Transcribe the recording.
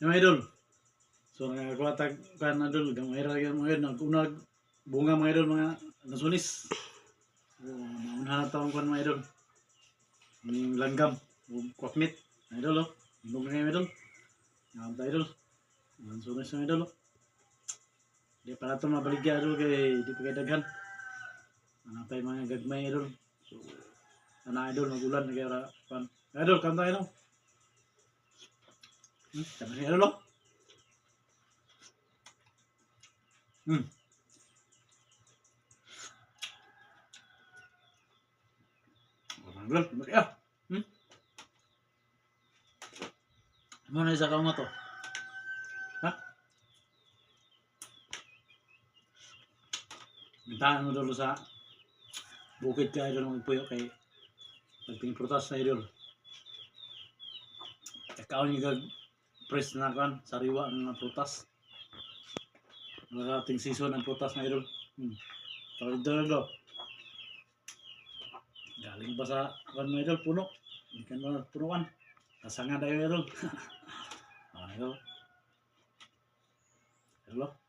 Yung idol. So nakakuha tag kan idol gamay ra gyud mga idol nag-unag bunga mga idol mga nasunis. Una na taong kan mga idol. Yung langgam, kwakmit, idol oh. Bunga ngayon idol. Ngam idol. Nasunis mga idol oh. Di pa nato mabaligya idol kay di pa kay daghan. Napay mga gagmay idol. So ana idol magulan na kay ra pan. Idol kanta idol. Kanta idol oh. Hmm. Idol, makaya. Ano na isa ka mo to? Ha? Bintahan mo dolo sa bukid ka idol magpuyo kay nagping prutas na idol. Ikaw ni gag press na kan sariwa ang mga prutas. Narating season ang prutas na idol. Tawag dolo. Galing ba sa kan mo idol puno? Hindi ka na punuan. Kasanga dayo idol. Ah, idol. Hello.